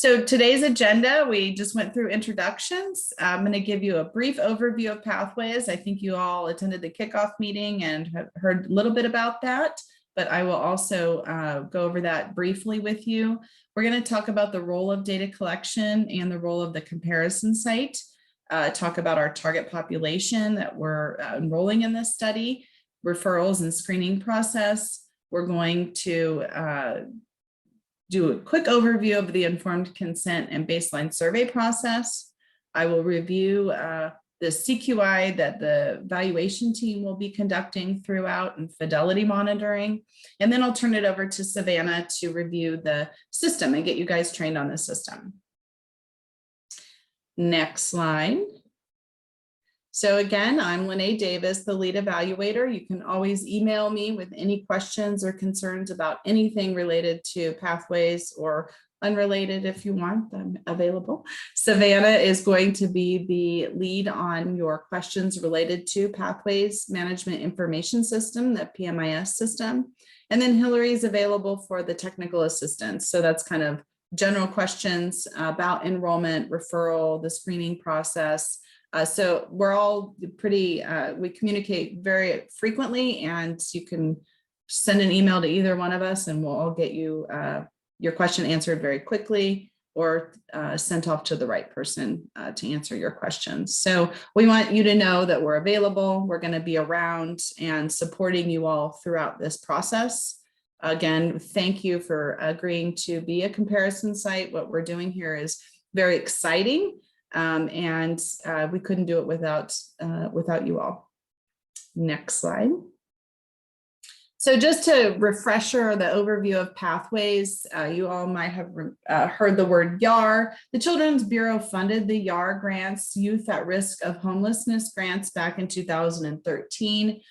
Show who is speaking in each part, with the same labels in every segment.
Speaker 1: So today's agenda, we just went through introductions. I'm going to give you a brief overview of Pathways. I think you all attended the kickoff meeting and have heard a little bit about that, but I will also go over that briefly with you. We're going to talk about the role of data collection and the role of the comparison site, talk about our target population that we're enrolling in this study, referrals and screening process. We're going to do a quick overview of the informed consent and baseline survey process. I will review the CQI that the evaluation team will be conducting throughout and fidelity monitoring. And then I'll turn it over to Savannah to review the system and get you guys trained on the system. Next slide. So again, I'm Lene Davis, the lead evaluator. You can always email me with any questions or concerns about anything related to Pathways or unrelated if you want. I'm available. Savannah is going to be the lead on your questions related to Pathways Management Information System, the PMIS system. And then Hillary is available for the technical assistance. So that's kind of general questions about enrollment, referral, the screening process. So we're all pretty, we communicate very frequently, and you can send an email to either one of us and we'll all get you your question answered very quickly or sent off to the right person to answer your questions. So we want you to know that we're available. We're going to be around and supporting you all throughout this process. Again, thank you for agreeing to be a comparison site. What we're doing here is very exciting. And we couldn't do it without you all. Next slide. So just to refresher the overview of Pathways, you all might have heard the word YAR. The Children's Bureau funded the YAR grants, Youth at Risk of Homelessness grants, back in 2013.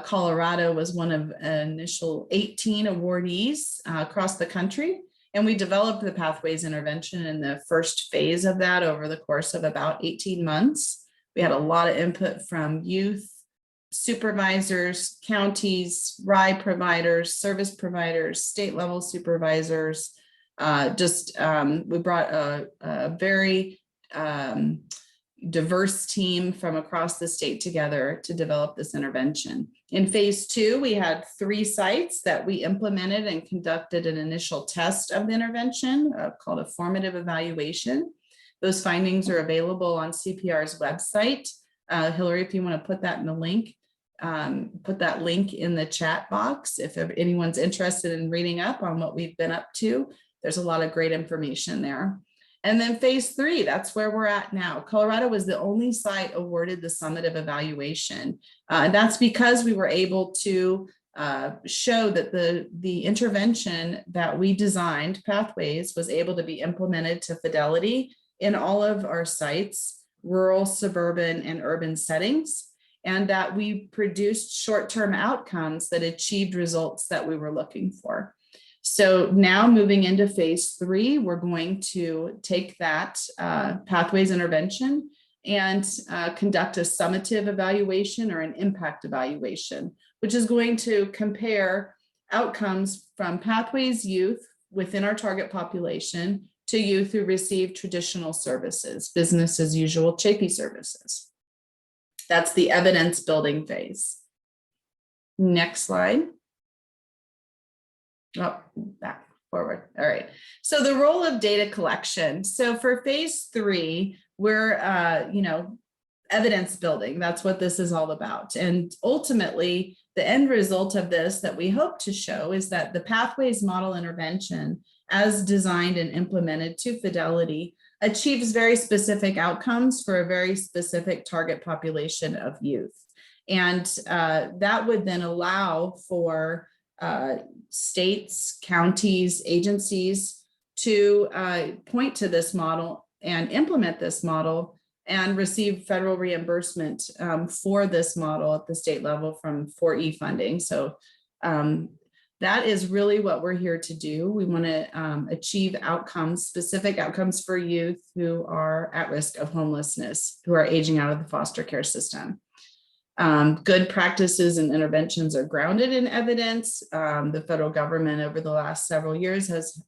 Speaker 1: Colorado was one of initial 18 awardees across the country. And we developed the Pathways intervention in the first phase of that over the course of about 18 months. We had a lot of input from youth, supervisors, counties, RI providers, service providers, state level supervisors. We brought a very diverse team from across the state together to develop this intervention. In phase 2, we had 3 sites that we implemented and conducted an initial test of the intervention called a formative evaluation. Those findings are available on CPR's website. Hillary, if you want to put that in the link, put that link in the chat box. If anyone's interested in reading up on what we've been up to, there's a lot of great information there. And then phase 3, that's where we're at now. Colorado was the only site awarded the summative evaluation. And that's because we were able to show that the intervention that we designed, Pathways, was able to be implemented to fidelity in all of our sites, rural, suburban, and urban settings, and that we produced short-term outcomes that achieved results that we were looking for. So now moving into phase 3, we're going to take that Pathways intervention and conduct a summative evaluation or an impact evaluation, which is going to compare outcomes from Pathways youth within our target population to youth who receive traditional services, business as usual, CHAPI services. That's the evidence building phase. Next slide. Oh, back forward. All right. So the role of data collection. So for phase 3, we're, evidence building. That's what this is all about. And ultimately, the end result of this that we hope to show is that the Pathways model intervention, as designed and implemented to fidelity, achieves very specific outcomes for a very specific target population of youth. And that would then allow for states, counties, agencies to point to this model and implement this model and receive federal reimbursement for this model at the state level from 4E funding. So that is really what we're here to do. We want to achieve outcomes, specific outcomes for youth who are at risk of homelessness, who are aging out of the foster care system. Good practices and interventions are grounded in evidence. The federal government over the last several years has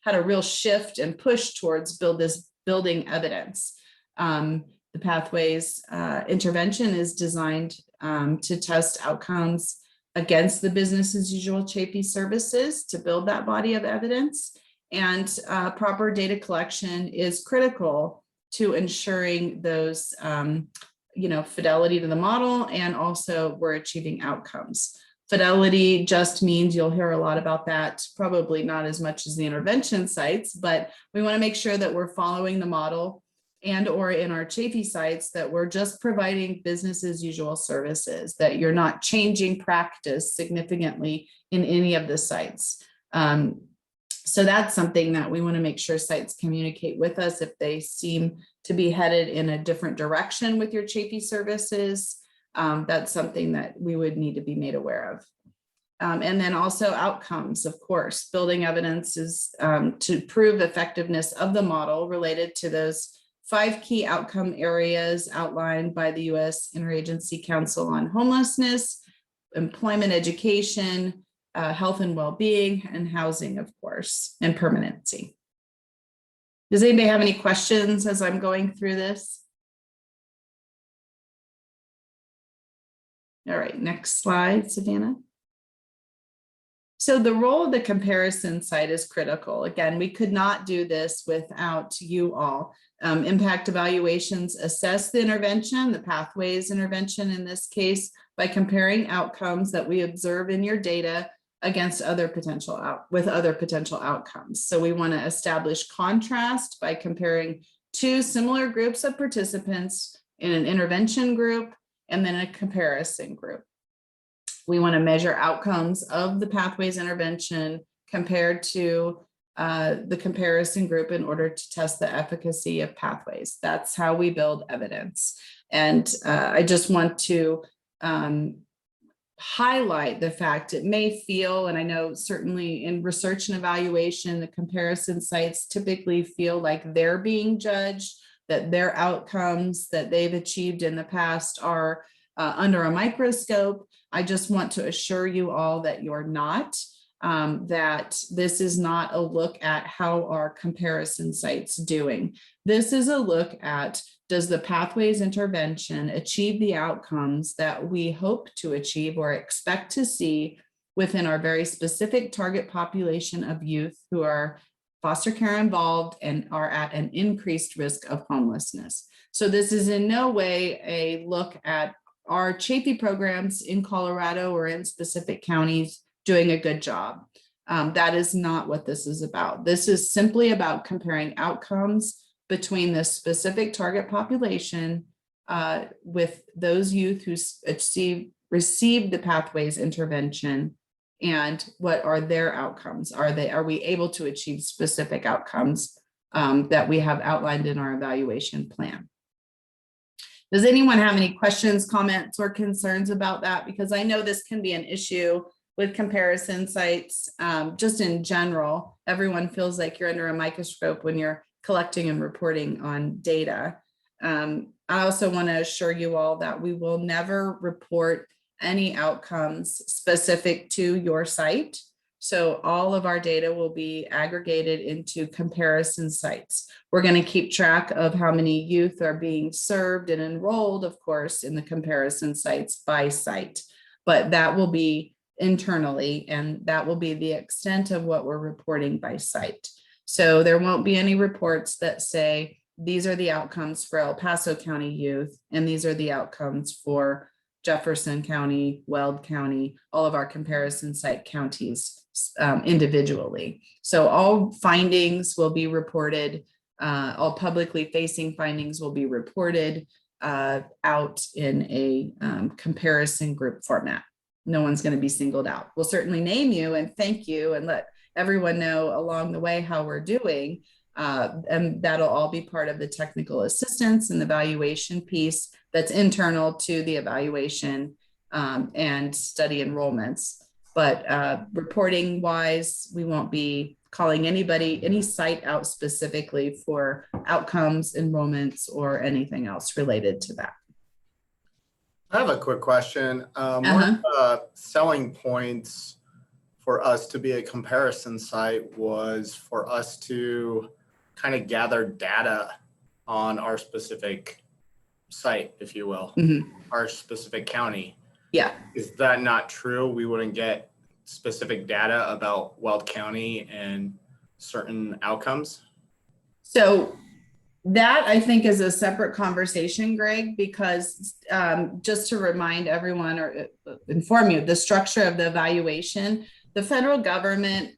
Speaker 1: had a real shift and push towards building evidence. The Pathways intervention is designed to test outcomes against the business as usual Chafee services to build that body of evidence. And proper data collection is critical to ensuring those fidelity to the model, and also we're achieving outcomes. Fidelity just means, you'll hear a lot about that, probably not as much as the intervention sites, but we want to make sure that we're following the model, and or in our Chafee sites that we're just providing business as usual services, that you're not changing practice significantly in any of the sites. So that's something that we want to make sure sites communicate with us if they seem to be headed in a different direction with your Chafee services. That's something that we would need to be made aware of. And then also outcomes, of course. Building evidence is to prove effectiveness of the model related to those 5 key outcome areas outlined by the U.S. Interagency Council on Homelessness: employment, education, health and well-being, and housing, of course, and permanency. Does anybody have any questions as I'm going through this? All right, next slide, Savannah. So the role of the comparison site is critical. Again, we could not do this without you all. Impact evaluations assess the intervention, the Pathways intervention in this case, by comparing outcomes that we observe in your data against other potential outcomes. So we want to establish contrast by comparing 2 similar groups of participants in an intervention group and then a comparison group. We want to measure outcomes of the Pathways intervention compared to the comparison group in order to test the efficacy of Pathways. That's how we build evidence. And I just want to highlight the fact it may feel, and I know certainly in research and evaluation, the comparison sites typically feel like they're being judged, that their outcomes that they've achieved in the past are under a microscope. I just want to assure you all that you're not, that this is not a look at how our comparison sites doing. This is a look at, does the Pathways intervention achieve the outcomes that we hope to achieve or expect to see within our very specific target population of youth who are foster care involved and are at an increased risk of homelessness. So this is in no way a look at our Chafee programs in Colorado or in specific counties doing a good job. That is not what this is about. This is simply about comparing outcomes between the specific target population with those youth who received the Pathways intervention, and what are their outcomes? Are we able to achieve specific outcomes that we have outlined in our evaluation plan? Does anyone have any questions, comments, or concerns about that? Because I know this can be an issue with comparison sites. Just in general, everyone feels like you're under a microscope when you're collecting and reporting on data. I also want to assure you all that we will never report any outcomes specific to your site. So all of our data will be aggregated into comparison sites. We're going to keep track of how many youth are being served and enrolled, of course, in the comparison sites by site, but that will be internally, and that will be the extent of what we're reporting by site. So there won't be any reports that say, these are the outcomes for El Paso County youth, and these are the outcomes for Jefferson County, Weld County, all of our comparison site counties individually. So all findings will be reported, all publicly facing findings will be reported out in a comparison group format. No one's going to be singled out. We'll certainly name you and thank you and let everyone know along the way how we're doing. And that'll all be part of the technical assistance and the evaluation piece that's internal to the evaluation and study enrollments. But reporting wise, we won't be calling any site out specifically for outcomes, enrollments, or anything else related to that.
Speaker 2: I have a quick question. One of the selling points for us to be a comparison site was for us to kind of gather data on our specific site, if you will, our specific county.
Speaker 1: Yeah.
Speaker 2: Is that not true? We wouldn't get specific data about Weld County and certain outcomes?
Speaker 1: So that I think is a separate conversation, Greg, because just to remind everyone or inform you, the structure of the evaluation, the federal government,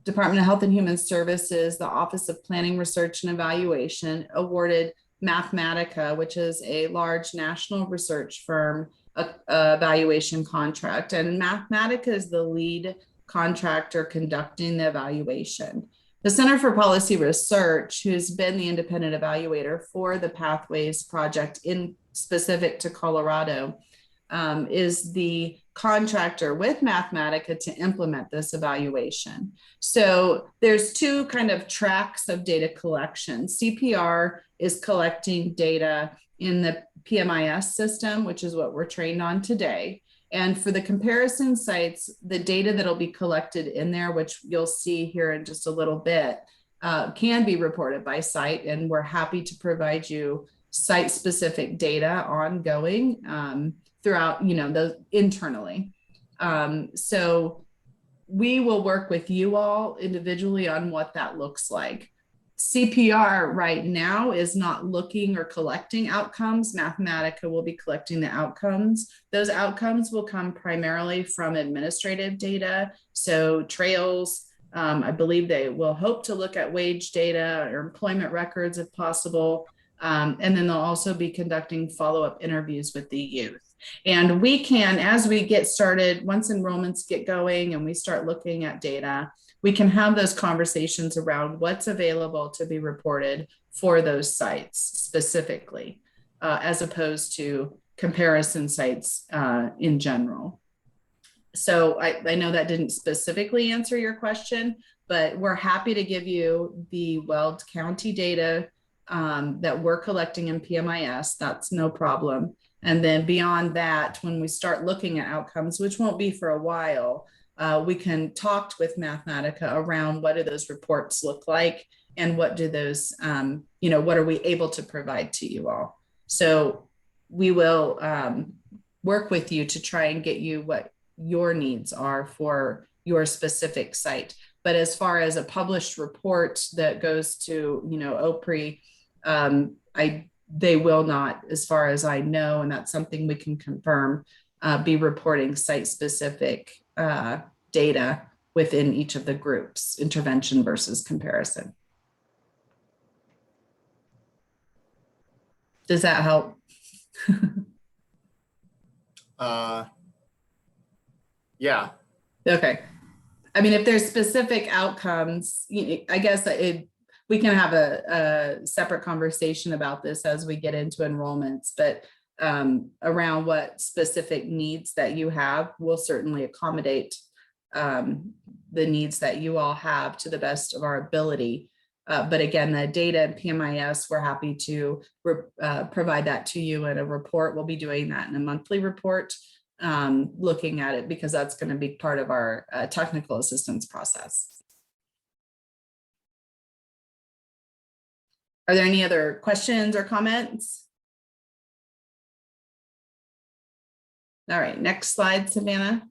Speaker 1: Department of Health and Human Services, the Office of Planning, Research and Evaluation awarded Mathematica, which is a large national research firm, a evaluation contract. And Mathematica is the lead contractor conducting the evaluation. The Center for Policy Research, who's been the independent evaluator for the Pathways project in specific to Colorado, is the contractor with Mathematica to implement this evaluation. So there's two kind of tracks of data collection. CPR is collecting data in the PMIS system, which is what we're trained on today. And for the comparison sites, the data that'll be collected in there, which you'll see here in just a little bit, can be reported by site. And we're happy to provide you site-specific data ongoing throughout, those internally. So we will work with you all individually on what that looks like. CPR right now is not looking or collecting outcomes. Mathematica will be collecting the outcomes. Those outcomes will come primarily from administrative data. So trails, I believe they will hope to look at wage data or employment records if possible. And then they'll also be conducting follow-up interviews with the youth. And we can, as we get started, once enrollments get going and we start looking at data, we can have those conversations around what's available to be reported for those sites specifically, as opposed to comparison sites in general. So I know that didn't specifically answer your question, but we're happy to give you the Weld County data that we're collecting in PMIS. That's no problem. And then beyond that, when we start looking at outcomes, which won't be for a while, we can talk with Mathematica around what do those reports look like and what do those, what are we able to provide to you all? So we will work with you to try and get you what your needs are for your specific site. But as far as a published report that goes to, OPRI, they will not, as far as I know, and that's something we can confirm, be reporting site-specific data within each of the groups, intervention versus comparison. Does that help?
Speaker 2: Yeah.
Speaker 1: Okay. I mean, if there's specific outcomes, I guess we can have a separate conversation about this as we get into enrollments, but around what specific needs that you have, we'll certainly accommodate the needs that you all have to the best of our ability. But again, the data and PMIS, we're happy to provide that to you in a report. We'll be doing that in a monthly report, looking at it because that's going to be part of our technical assistance process. Are there any other questions or comments? All right, next slide, Savannah.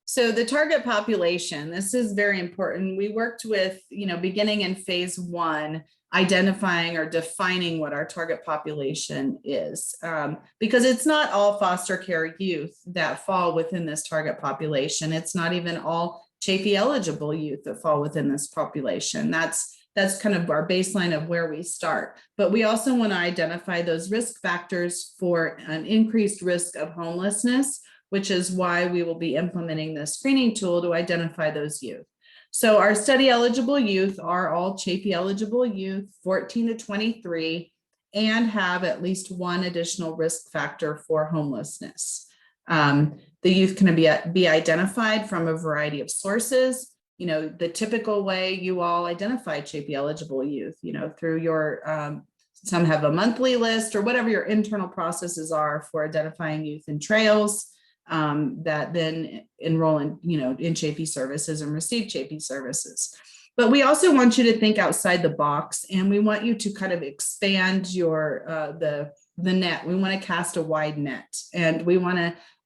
Speaker 1: So the target population, this is very important. We worked with, beginning in phase 1, identifying or defining what our target population is, because it's not all foster care youth that fall within this target population. It's not even all Chafee eligible youth that fall within this population. That's kind of our baseline of where we start. But we also want to identify those risk factors for an increased risk of homelessness, which is why we will be implementing this screening tool to identify those youth. So our study eligible youth are all Chafee eligible youth, 14 to 23, and have at least one additional risk factor for homelessness. The youth can be identified from a variety of sources. the typical way you all identify Chapey eligible youth, through your, some have a monthly list or whatever your internal processes are for identifying youth in trails that then enroll in, in Chapey services and receive Chapey services. But we also want you to think outside the box, and we want you to kind of expand your the net. We want to cast a wide net, and we want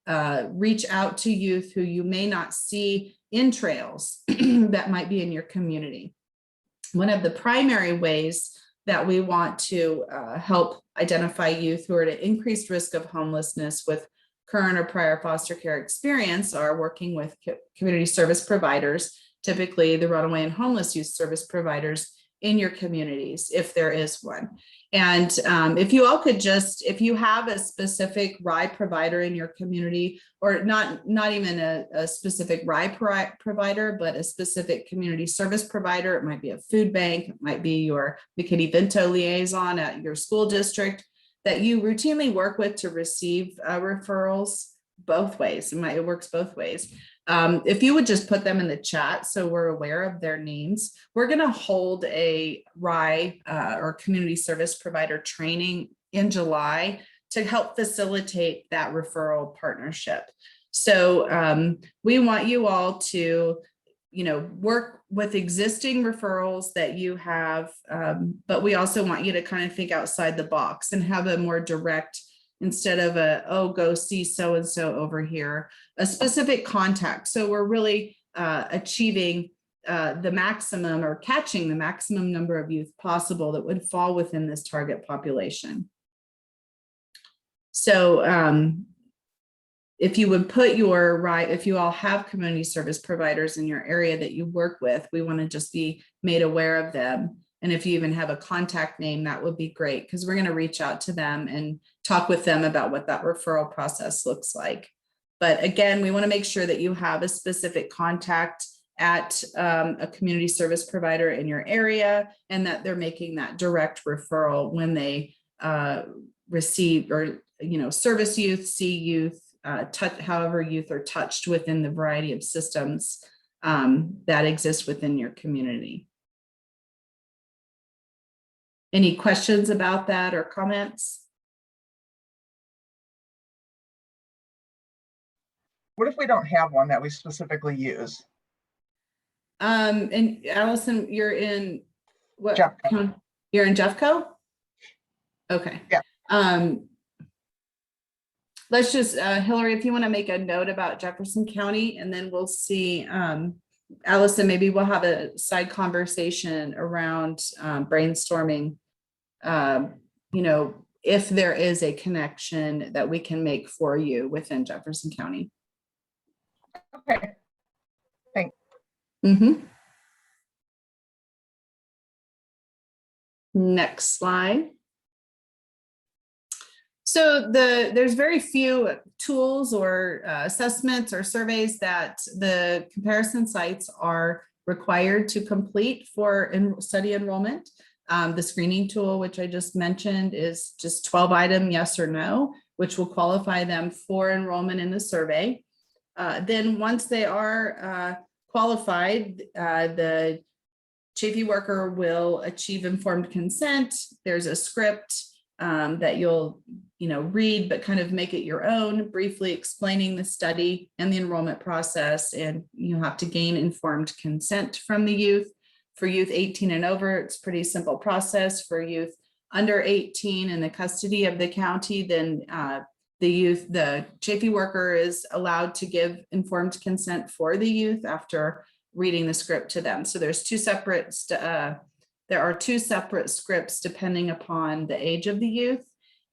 Speaker 1: to reach out to youth who you may not see in trails that might be in your community. One of the primary ways that we want to help identify youth who are at increased risk of homelessness with current or prior foster care experience are working with community service providers, typically the runaway and homeless youth service providers in your communities, if there is one. And if you all could just, if you have a specific RIE provider in your community, or not even a specific RIE provider, but a specific community service provider, it might be a food bank, it might be your McKinney-Vento liaison at your school district that you routinely work with to receive referrals both ways. It works both ways. If you would just put them in the chat so we're aware of their names, we're going to hold a RIE or community service provider training in July to help facilitate that referral partnership. So we want you all to, work with existing referrals that you have, but we also want you to kind of think outside the box and have a more direct, instead of go see so-and-so over here, a specific contact. So we're really achieving the maximum or catching the maximum number of youth possible that would fall within this target population. So if you would put your RIE, if you all have community service providers in your area that you work with, we want to just be made aware of them. And if you even have a contact name, that would be great, because we're going to reach out to them and talk with them about what that referral process looks like. But again, we want to make sure that you have a specific contact at a community service provider in your area, and that they're making that direct referral when they receive or, service youth, see youth, however youth are touched within the variety of systems that exist within your community. Any questions about that or comments?
Speaker 3: What if we don't have one that we specifically use?
Speaker 1: And Allison, you're in what?
Speaker 3: Jeffco.
Speaker 1: You're in Jeffco? Okay.
Speaker 3: Yeah.
Speaker 1: Let's just, Hillary, if you want to make a note about Jefferson County, and then we'll see, Allison, maybe we'll have a side conversation around brainstorming, if there is a connection that we can make for you within Jefferson County.
Speaker 3: Okay. Thanks.
Speaker 1: Next slide. So there's very few tools or assessments or surveys that the comparison sites are required to complete for study enrollment. The screening tool, which I just mentioned, is just 12-item yes or no, which will qualify them for enrollment in the survey. Then once they are qualified, the Chafee worker will achieve informed consent. There's a script that you'll read, but kind of make it your own, briefly explaining the study and the enrollment process. And you have to gain informed consent from the youth. For youth 18 and over, it's pretty simple process. For youth under 18 in the custody of the county, then the Chafee worker is allowed to give informed consent for the youth after reading the script to them. So there's there are two separate scripts depending upon the age of the youth.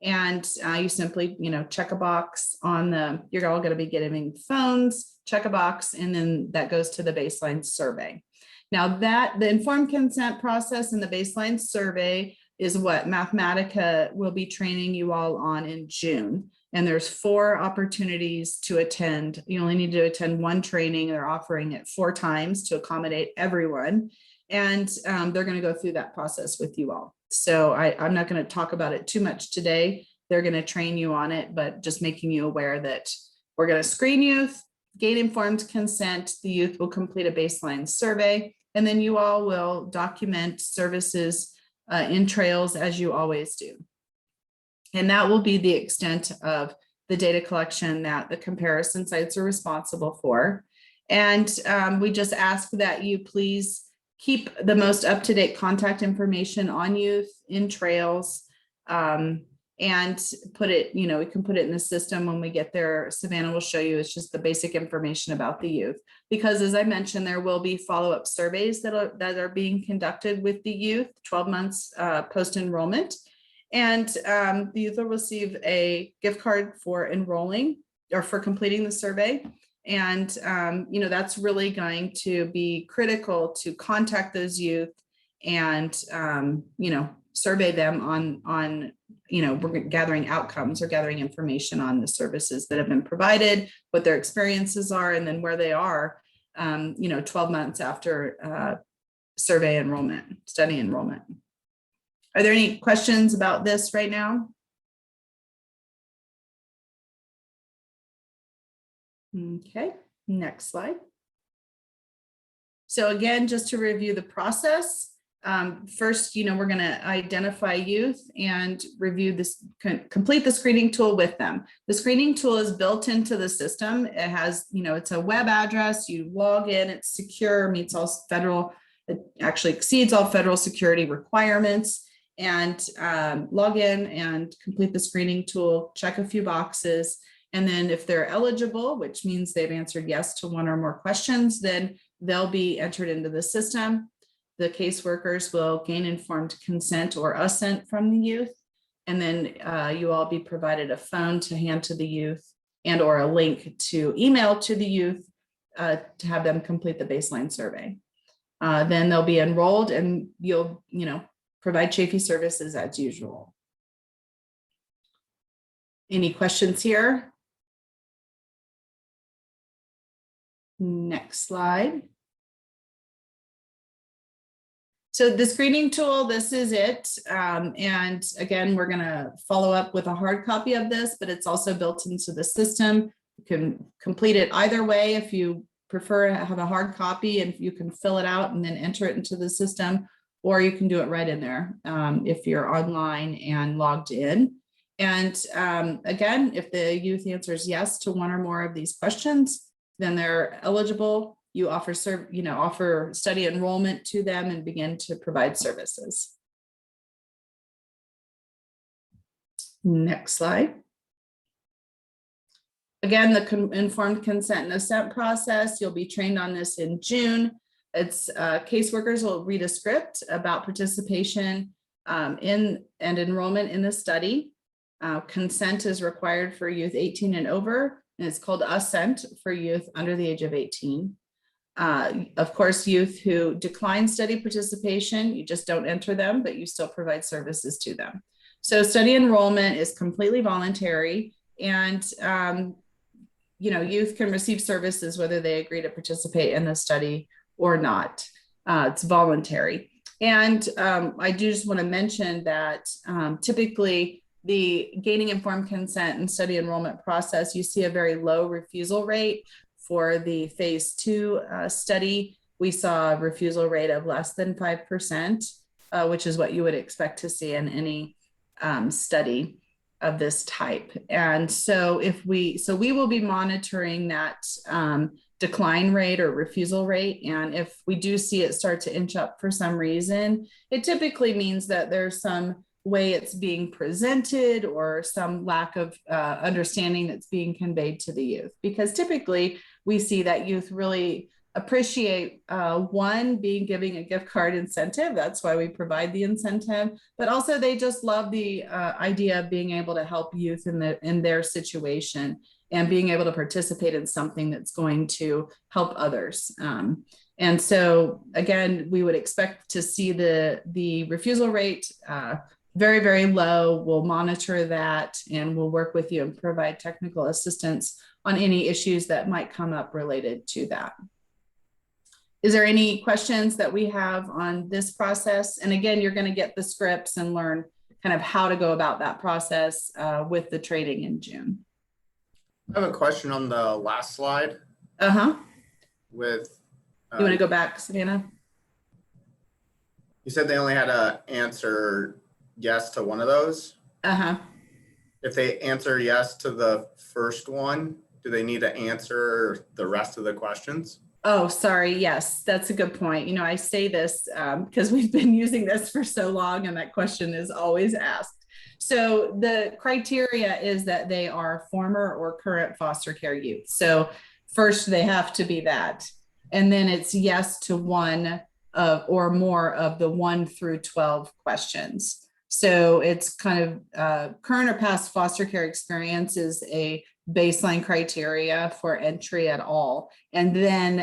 Speaker 1: And you simply, check a box on you're all going to be getting phones, check a box, and then that goes to the baseline survey. Now the informed consent process and the baseline survey is what Mathematica will be training you all on in June. And there's 4 opportunities to attend. You only need to attend one training. They're offering it 4 times to accommodate everyone. And they're going to go through that process with you all. So I'm not going to talk about it too much today. They're going to train you on it, but just making you aware that we're going to screen youth. gain informed consent, the youth will complete a baseline survey, and then you all will document services in trails as you always do. And that will be the extent of the data collection that the comparison sites are responsible for. And we just ask that you please keep the most up-to-date contact information on youth in trails, and put it, you know, we can put it in the system when we get there. Savannah will show you, it's just the basic information about the youth. Because as I mentioned, there will be follow-up surveys that are being conducted with the youth 12 months post-enrollment. And the youth will receive a gift card for enrolling or for completing the survey. And, you know, that's really going to be critical to contact those youth and, you know, survey them on, you know, we're gathering outcomes or gathering information on the services that have been provided, what their experiences are, and then where they are, you know, 12 months after survey enrollment, study enrollment. Are there any questions about this right now? Okay, next slide. So again, just to review the process, first, you know, we're going to identify youth and review this, complete the screening tool with them. The screening tool is built into the system. It has, you know, it's a web address. You log in, it's secure, meets all federal, it actually exceeds all federal security requirements. And log in and complete the screening tool, check a few boxes. And then if they're eligible, which means they've answered yes to one or more questions, then they'll be entered into the system. The caseworkers will gain informed consent or assent from the youth. And then you all be provided a phone to hand to the youth and or a link to email to the youth to have them complete the baseline survey. Then they'll be enrolled and you'll, you know, provide Chafee services as usual. Any questions here? Next slide. So the screening tool, this is it. And again, we're going to follow up with a hard copy of this, but it's also built into the system. You can complete it either way. If you prefer to have a hard copy, and you can fill it out and then enter it into the system, or you can do it right in there if you're online and logged in. And again, if the youth answers yes to one or more of these questions, then they're eligible. You offer study enrollment to them and begin to provide services. Next slide. Again, the informed consent and assent process, you'll be trained on this in June. It's caseworkers will read a script about participation in and enrollment in the study. Consent is required for youth 18 and over, and it's called assent for youth under the age of 18. Of course, youth who decline study participation, you just don't enter them, but you still provide services to them. So study enrollment is completely voluntary, and you know, youth can receive services whether they agree to participate in the study or not. It's voluntary. And I do just want to mention that typically the gaining informed consent and study enrollment process, you see a very low refusal rate. For the phase 2 study, we saw a refusal rate of less than 5%, which is what you would expect to see in any study of this type. And so we will be monitoring that decline rate or refusal rate. And if we do see it start to inch up for some reason, it typically means that there's some way it's being presented or some lack of understanding that's being conveyed to the youth. Because typically we see that youth really appreciate giving a gift card incentive. That's why we provide the incentive, but also they just love the idea of being able to help youth in their situation and being able to participate in something that's going to help others. And so again, we would expect to see the refusal rate very, very low. We'll monitor that and we'll work with you and provide technical assistance on any issues that might come up related to that. Is there any questions that we have on this process? And again, you're going to get the scripts and learn kind of how to go about that process with the training in June.
Speaker 2: I have a question on the last slide.
Speaker 1: Uh-huh.
Speaker 2: with,
Speaker 1: You want to go back, Savannah?
Speaker 2: you said they only had to answer yes to one of those.
Speaker 1: Uh-huh.
Speaker 2: If they answer yes to the first one, do they need to answer the rest of the questions?
Speaker 1: Oh, sorry. Yes, that's a good point. You know, I say this because we've been using this for so long, and that question is always asked. So the criteria is that they are former or current foster care youth. So first, they have to be that. And then it's yes to one of or more of the 1 through 12 questions. So it's kind of current or past foster care experience is a baseline criteria for entry at all, and then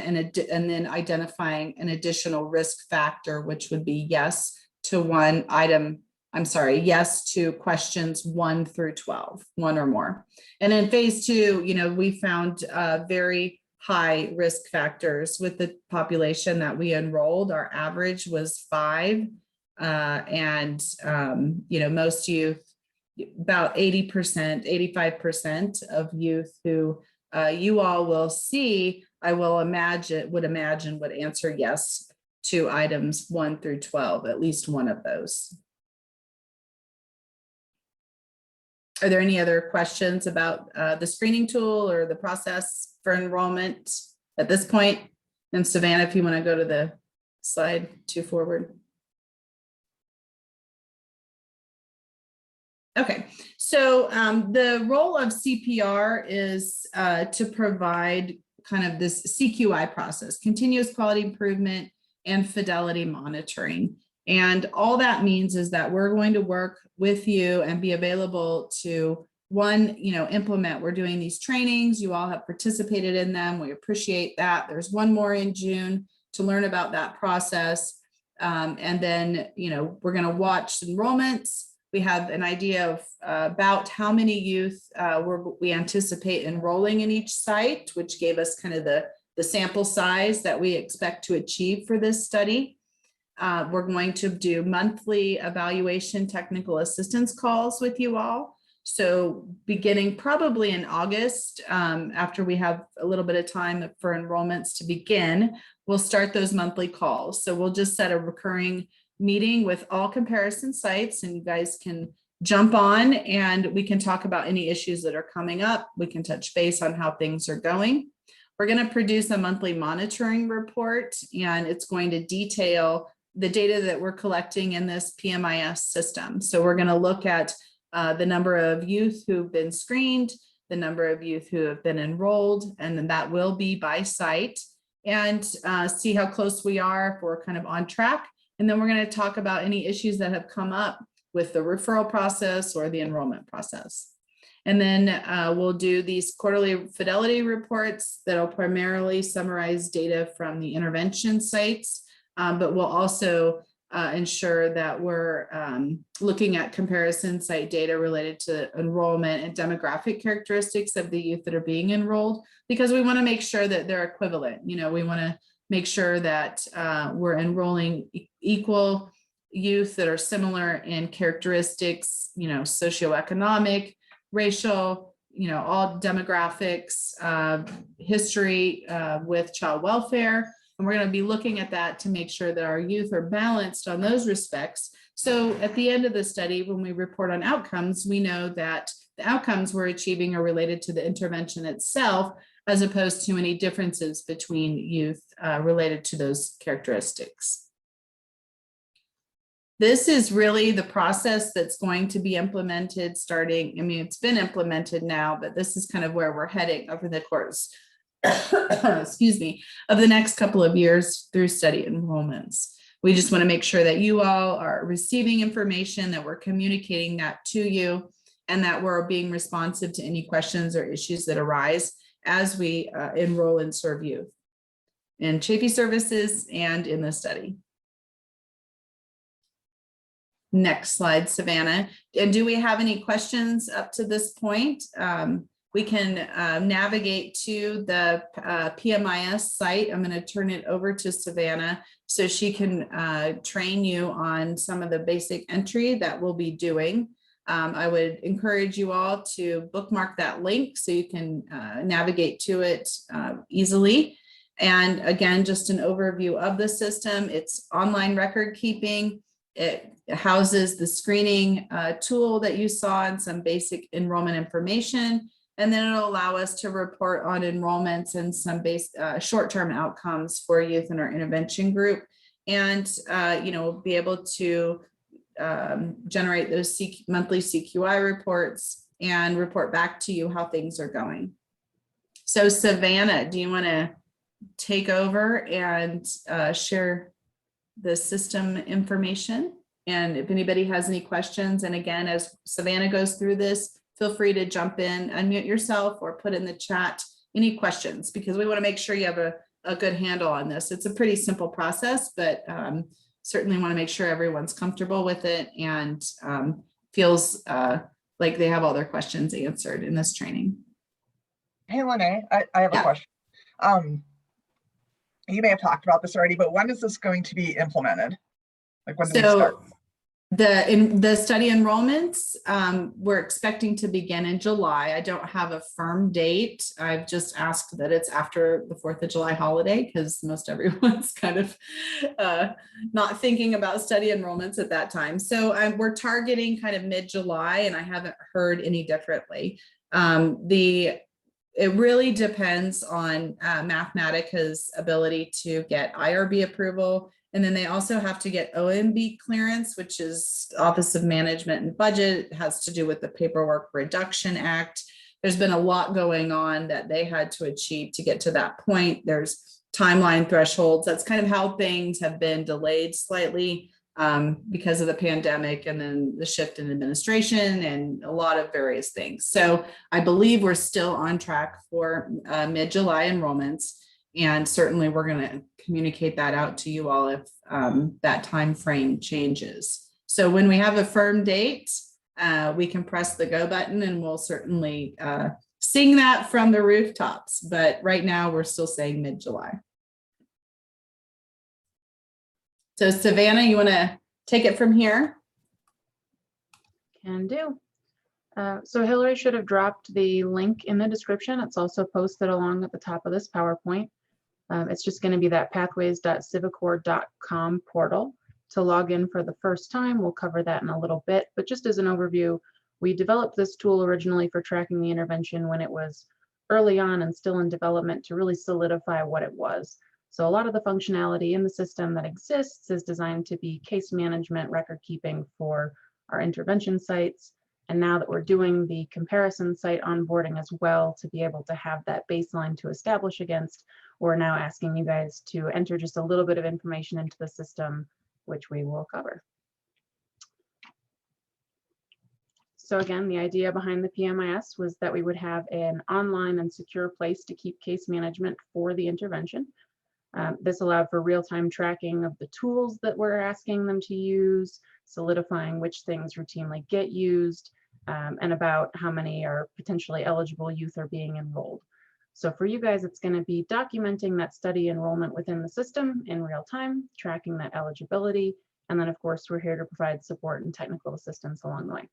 Speaker 1: identifying an additional risk factor, which would be yes to one item. I'm sorry, yes to questions 1 through 12, one or more. And in phase 2, you know, we found very high risk factors with the population that we enrolled. Our average was 5, and you know, most youth, about 80%, 85% of youth who you all will see, I will imagine, would answer yes to items 1 through 12, at least one of those. Are there any other questions about the screening tool or the process for enrollment at this point? And Savannah, if you want to go to the slide 2 forward. Okay, so the role of CPR is to provide kind of this CQI process, continuous quality improvement and fidelity monitoring. And all that means is that we're going to work with you and be available to, one, you know, implement. We're doing these trainings. You all have participated in them. We appreciate that. There's one more in June to learn about that process. And then, you know, we're going to watch enrollments. We have an idea of about how many youth we anticipate enrolling in each site, which gave us kind of the sample size that we expect to achieve for this study. We're going to do monthly evaluation technical assistance calls with you all. So beginning probably in August, after we have a little bit of time for enrollments to begin, we'll start those monthly calls. So we'll just set a recurring meeting with all comparison sites, and you guys can jump on and we can talk about any issues that are coming up. We can touch base on how things are going. We're going to produce a monthly monitoring report, and it's going to detail the data that we're collecting in this PMIS system. So we're going to look at the number of youth who've been screened, the number of youth who have been enrolled, and then that will be by site, and see how close we are, if we're kind of on track. And then we're going to talk about any issues that have come up with the referral process or the enrollment process. And then we'll do these quarterly fidelity reports that'll primarily summarize data from the intervention sites, but we'll also ensure that we're looking at comparison site data related to enrollment and demographic characteristics of the youth that are being enrolled, because we want to make sure that they're equivalent. You know, we want to make sure that we're enrolling equal youth that are similar in characteristics, you know, socioeconomic, racial, you know, all demographics, history with child welfare. And we're going to be looking at that to make sure that our youth are balanced on those respects. So at the end of the study, when we report on outcomes, we know that the outcomes we're achieving are related to the intervention itself, as opposed to any differences between youth related to those characteristics. This is really the process that's going to be implemented starting, I mean, it's been implemented now, but this is kind of where we're heading over the course, excuse me, of the next couple of years through study enrollments. We just want to make sure that you all are receiving information, that we're communicating that to you, and that we're being responsive to any questions or issues that arise as we enroll and serve youth in Chafee services and in the study. Next slide, Savannah. And do we have any questions up to this point? We can navigate to the PMIS site. I'm going to turn it over to Savannah so she can train you on some of the basic entry that we'll be doing. I would encourage you all to bookmark that link so you can navigate to it easily. And again, just an overview of the system. It's online record keeping. It houses the screening tool that you saw and some basic enrollment information. And then it'll allow us to report on enrollments and some short-term outcomes for youth in our intervention group. And, be able to generate those monthly CQI reports and report back to you how things are going. So Savannah, do you want to take over and share the system information? And if anybody has any questions, and again, as Savannah goes through this, feel free to jump in, unmute yourself, or put in the chat any questions, because we want to make sure you have a good handle on this. It's a pretty simple process, but certainly want to make sure everyone's comfortable with it and feels like they have all their questions answered in this training.
Speaker 3: Hey, Lene, I have a question. You may have talked about this already, but when is this going to be implemented? Like, when do we start?
Speaker 1: The study enrollments, we're expecting to begin in July. I don't have a firm date. I've just asked that it's after the 4th of July holiday, because most everyone's kind of not thinking about study enrollments at that time. So we're targeting kind of mid-July, and I haven't heard any differently. It really depends on Mathematica's ability to get IRB approval. And then they also have to get OMB clearance, which is Office of Management and Budget. It has to do with the Paperwork Reduction Act. There's been a lot going on that they had to achieve to get to that point. There's timeline thresholds. That's kind of how things have been delayed slightly because of the pandemic, and then the shift in administration and a lot of various things. So I believe we're still on track for mid-July enrollments. And certainly we're going to communicate that out to you all if that time frame changes. So when we have a firm date, we can press the go button, and we'll certainly sing that from the rooftops. But right now we're still saying mid-July. So Savannah, you want to take it from here?
Speaker 4: Can do. So Hillary should have dropped the link in the description. It's also posted along at the top of this PowerPoint. It's just going to be that pathways.civicor.com portal. To log in for the first time, we'll cover that in a little bit, but just as an overview, we developed this tool originally for tracking the intervention when it was early on and still in development to really solidify what it was. So a lot of the functionality in the system that exists is designed to be case management, record keeping for our intervention sites. And now that we're doing the comparison site onboarding as well, to be able to have that baseline to establish against, we're now asking you guys to enter just a little bit of information into the system, which we will cover. So again, the idea behind the PMIS was that we would have an online and secure place to keep case management for the intervention. This allowed for real-time tracking of the tools that we're asking them to use, solidifying which things routinely get used, and about how many are potentially eligible youth are being enrolled. So for you guys, it's going to be documenting that study enrollment within the system in real time, tracking that eligibility, and then of course we're here to provide support and technical assistance along the way.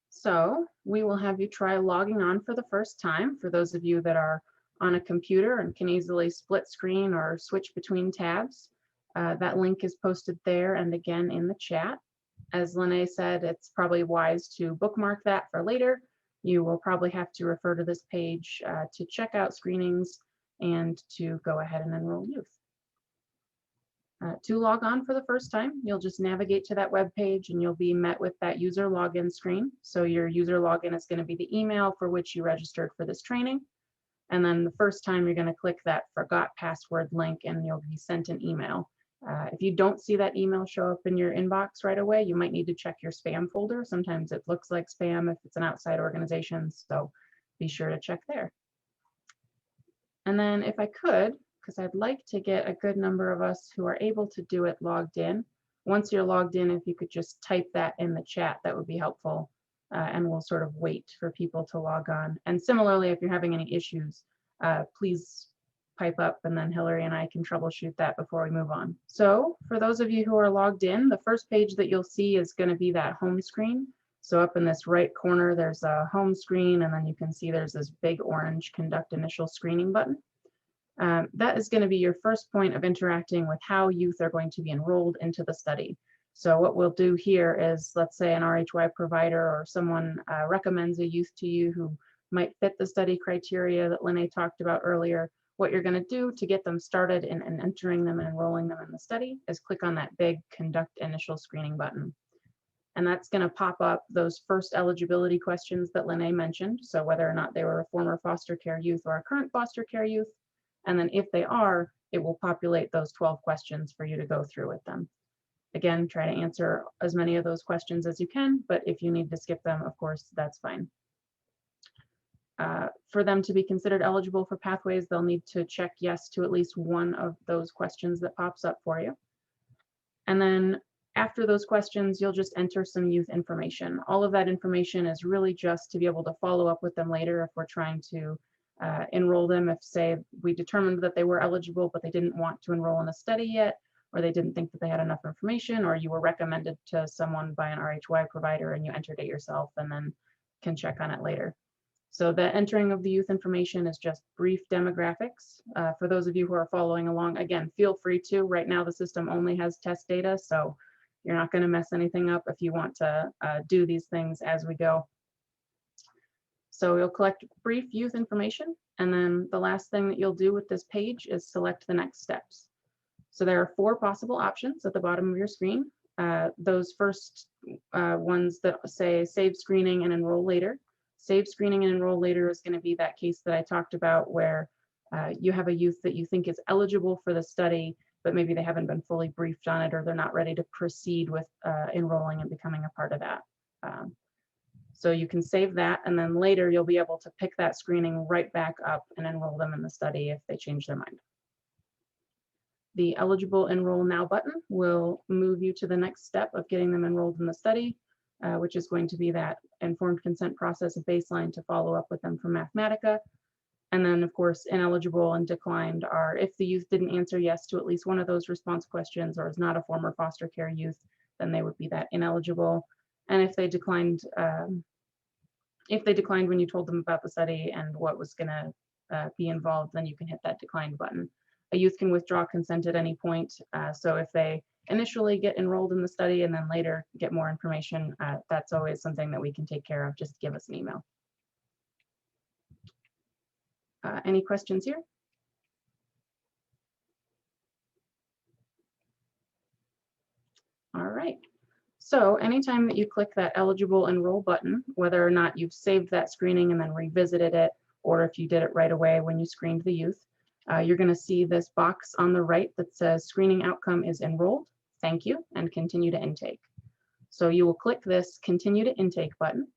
Speaker 4: So we will have you try logging on for the first time. For those of you that are on a computer and can easily split screen or switch between tabs, that link is posted there and again in the chat. As Lene said, it's probably wise to bookmark that for later. You will probably have to refer to this page to check out screenings and to go ahead and enroll youth. To log on for the first time, you'll just navigate to that web page and you'll be met with that user login screen. So your user login is going to be the email for which you registered for this training. And then the first time you're going to click that forgot password link and you'll be sent an email. If you don't see that email show up in your inbox right away, you might need to check your spam folder. Sometimes it looks like spam if it's an outside organization, so be sure to check there. And then if I could, because I'd like to get a good number of us who are able to do it logged in. Once you're logged in, if you could just type that in the chat, that would be helpful. And we'll sort of wait for people to log on. And similarly, if you're having any issues, please pipe up, and then Hillary and I can troubleshoot that before we move on. So for those of you who are logged in, the first page that you'll see is going to be that home screen. So up in this right corner, there's a home screen, and then you can see there's this big orange conduct initial screening button. That is going to be your first point of interacting with how youth are going to be enrolled into the study. So what we'll do here is, let's say an RHY provider or someone recommends a youth to you who might fit the study criteria that Lene talked about earlier. What you're going to do to get them started in entering them and enrolling them in the study is click on that big conduct initial screening button. And that's going to pop up those first eligibility questions that Lene mentioned. So whether or not they were a former foster care youth or a current foster care youth. And then if they are, it will populate those 12 questions for you to go through with them. Again, try to answer as many of those questions as you can, but if you need to skip them, of course, that's fine. For them to be considered eligible for Pathways, they'll need to check yes to at least one of those questions that pops up for you. And then after those questions, you'll just enter some youth information. All of that information is really just to be able to follow up with them later if we're trying to enroll them. If, say, we determined that they were eligible, but they didn't want to enroll in a study yet, or they didn't think that they had enough information, or you were recommended to someone by an RHY provider and you entered it yourself and then can check on it later. So the entering of the youth information is just brief demographics. For those of you who are following along, again, feel free to. Right now, the system only has test data, so you're not going to mess anything up if you want to do these things as we go. So you'll collect brief youth information, and then the last thing that you'll do with this page is select the next steps. So there are 4 possible options at the bottom of your screen. Those first ones that say save screening and enroll later. Save screening and enroll later is going to be that case that I talked about where you have a youth that you think is eligible for the study, but maybe they haven't been fully briefed on it or they're not ready to proceed with enrolling and becoming a part of that. So you can save that, and then later you'll be able to pick that screening right back up and enroll them in the study if they change their mind. The eligible enroll now button will move you to the next step of getting them enrolled in the study, which is going to be that informed consent process of baseline to follow up with them from Mathematica. And then, of course, ineligible and declined are if the youth didn't answer yes to at least one of those response questions or is not a former foster care youth, then they would be that ineligible. And if they declined when you told them about the study and what was going to be involved, then you can hit that declined button. A youth can withdraw consent at any point. So if they initially get enrolled in the study and then later get more information, that's always something that we can take care of. Just give us an email. Any questions here? All right. So anytime that you click that eligible enroll button, whether or not you've saved that screening and then revisited it, or if you did it right away when you screened the youth, you're going to see this box on the right that says screening outcome is enrolled. Thank you, and continue to intake. So you will click this continue to intake button.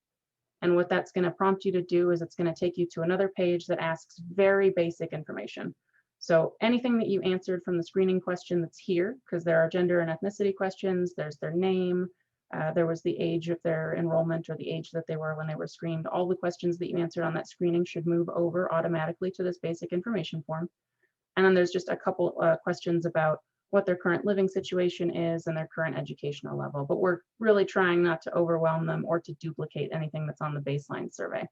Speaker 4: And what that's going to prompt you to do is it's going to take you to another page that asks very basic information. So anything that you answered from the screening question that's here, because there are gender and ethnicity questions, there's their name, there was the age of their enrollment or the age that they were when they were screened. All the questions that you answered on that screening should move over automatically to this basic information form. And then there's just a couple questions about what their current living situation is and their current educational level. But we're really trying not to overwhelm them or to duplicate anything that's on the baseline survey.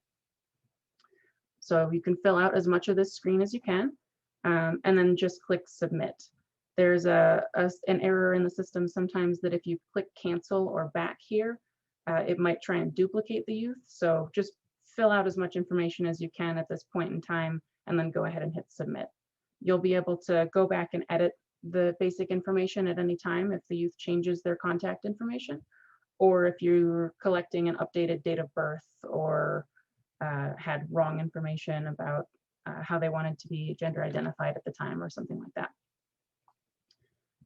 Speaker 4: So you can fill out as much of this screen as you can, and then just click submit. There's an error in the system sometimes that if you click cancel or back here, it might try and duplicate the youth. So just fill out as much information as you can at this point in time, and then go ahead and hit submit. You'll be able to go back and edit the basic information at any time if the youth changes their contact information, or if you're collecting an updated date of birth or had wrong information about how they wanted to be gender identified at the time or something like that.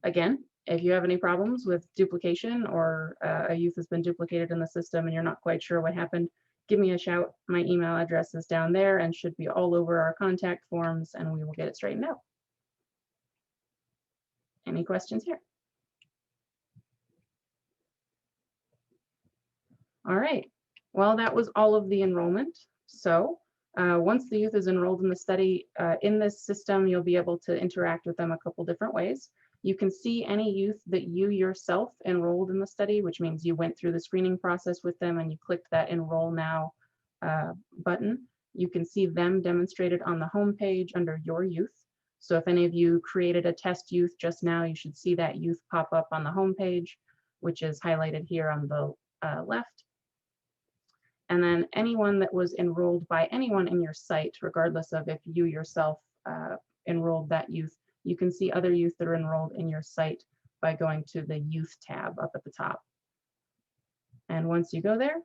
Speaker 4: Again, if you have any problems with duplication or a youth has been duplicated in the system and you're not quite sure what happened, give me a shout. My email address is down there and should be all over our contact forms, and we will get it straightened out. Any questions here? All right. Well, that was all of the enrollment. So Once the youth is enrolled in the study, in this system, you'll be able to interact with them a couple different ways. You can see any youth that you yourself enrolled in the study, which means you went through the screening process with them and you clicked that Enroll Now button. You can see them demonstrated on the home page under Your Youth. So if any of you created a test youth just now, you should see that youth pop up on the home page, which is highlighted here on the left. And then anyone that was enrolled by anyone in your site, regardless of if you yourself enrolled that youth, you can see other youth that are enrolled in your site by going to the Youth tab up at the top. And once you go there,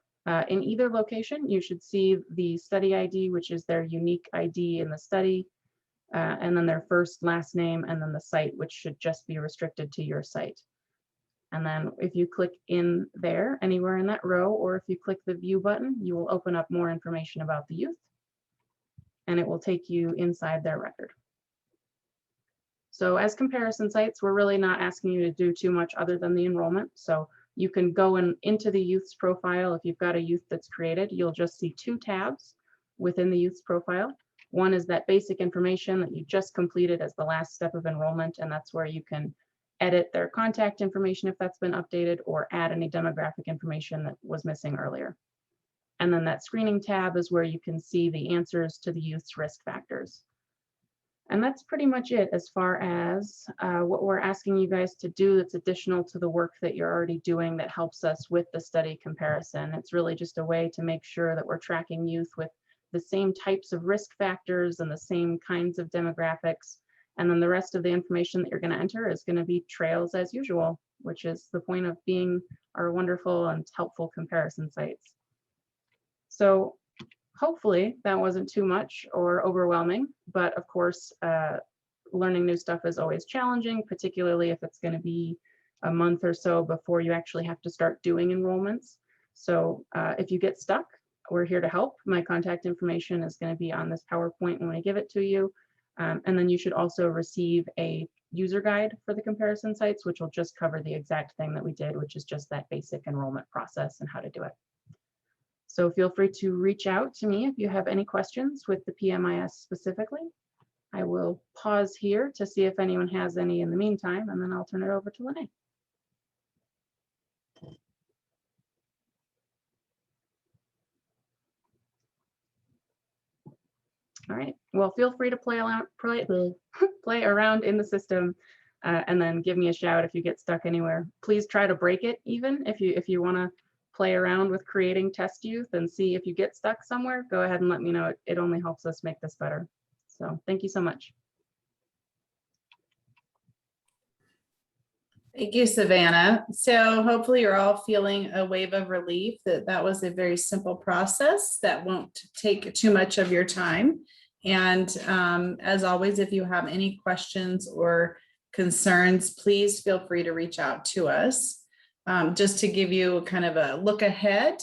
Speaker 4: in either location, you should see the study ID, which is their unique ID in the study, and then their first, last name, and then the site, which should just be restricted to your site. And then if you click in there, anywhere in that row, or if you click the view button, you will open up more information about the youth, and it will take you inside their record. So as comparison sites, we're really not asking you to do too much other than the enrollment. So you can go into the youth's profile. If you've got a youth that's created, you'll just see two tabs within the youth's profile. One is that basic information that you just completed as the last step of enrollment, and that's where you can edit their contact information if that's been updated, or add any demographic information that was missing earlier. And then that screening tab is where you can see the answers to the youth's risk factors. And that's pretty much it as far as what we're asking you guys to do that's additional to the work that you're already doing that helps us with the study comparison. It's really just a way to make sure that we're tracking youth with the same types of risk factors and the same kinds of demographics. And then the rest of the information that you're going to enter is going to be trails as usual, which is the point of being our wonderful and helpful comparison sites. So hopefully that wasn't too much or overwhelming, but of course, learning new stuff is always challenging, particularly if it's going to be a month or so before you actually have to start doing enrollments. So if you get stuck, we're here to help. My contact information is going to be on this PowerPoint when I give it to you. And then you should also receive a user guide for the comparison sites, which will just cover the exact thing that we did, which is just that basic enrollment process and how to do it. So feel free to reach out to me if you have any questions with the PMIS specifically. I will pause here to see if anyone has any in the meantime, and then I'll turn it over to Lene. All right, well, feel free to play around in the system and then give me a shout if you get stuck anywhere. Please try to break it even if you want to play around with creating test youth and see if you get stuck somewhere, go ahead and let me know. It only helps us make this better. So thank you so much.
Speaker 1: Thank you, Savannah. So hopefully you're all feeling a wave of relief that that was a very simple process that won't take too much of your time. And as always, if you have any questions or concerns, please feel free to reach out to us. Just to give you kind of a look ahead,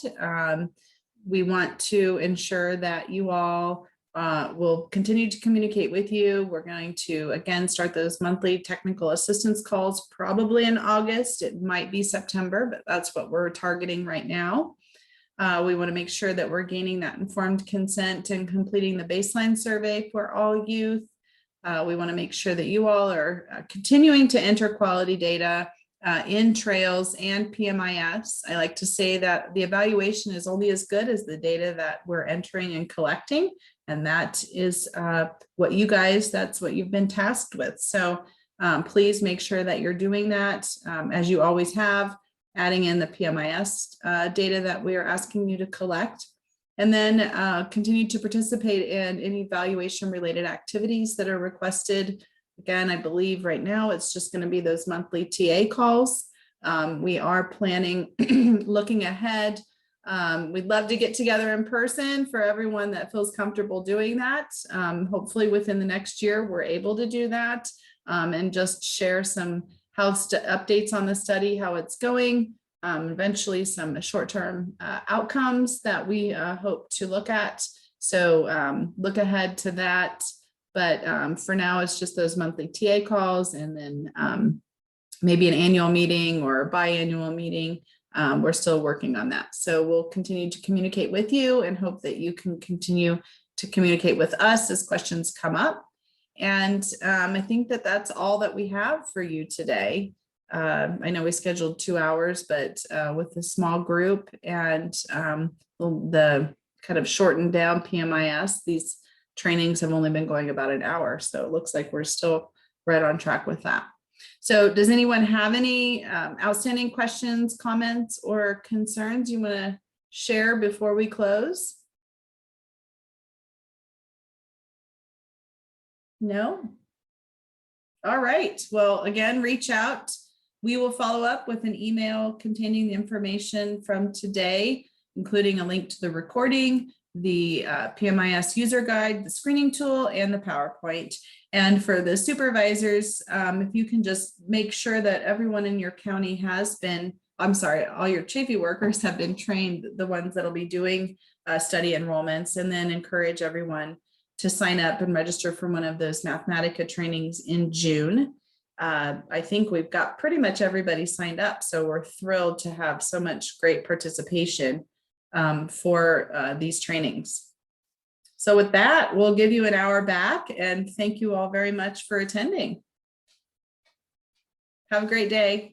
Speaker 1: we want to ensure that you all will continue to communicate with you. We're going to, again, start those monthly technical assistance calls probably in August. It might be September, but that's what we're targeting right now. We want to make sure that we're gaining that informed consent and completing the baseline survey for all youth. We want to make sure that you all are continuing to enter quality data in Trails and PMIS. I like to say that the evaluation is only as good as the data that we're entering and collecting. And that is what you guys, that's what you've been tasked with. So please make sure that you're doing that as you always have, adding in the PMIS data that we are asking you to collect. And then continue to participate in any evaluation related activities that are requested. Again, I believe right now it's just going to be those monthly TA calls. We are planning, looking ahead. We'd love to get together in person for everyone that feels comfortable doing that. Hopefully within the next year, we're able to do that and just share some updates on the study, how it's going, eventually some short-term outcomes that we hope to look at. So look ahead to that. But for now, it's just those monthly TA calls and then maybe an annual meeting or a biannual meeting. We're still working on that. So we'll continue to communicate with you and hope that you can continue to communicate with us as questions come up. And I think that that's all that we have for you today. I know we scheduled 2 hours, but with the small group and the kind of shortened down PMIS, these trainings have only been going about an hour. So it looks like we're still right on track with that. So does anyone have any outstanding questions, comments, or concerns you want to share before we close? No? All right. Well, again, reach out. We will follow up with an email containing the information from today, including a link to the recording, the PMIS user guide, the screening tool, and the PowerPoint. And for the supervisors, if you can just make sure that everyone in your county has been, I'm sorry, all your Chafee workers have been trained, the ones that'll be doing study enrollments, and then encourage everyone to sign up and register for one of those Mathematica trainings in June. I think we've got pretty much everybody signed up, so we're thrilled to have so much great participation for these trainings. So with that, we'll give you an hour back, and thank you all very much for attending. Have a great day.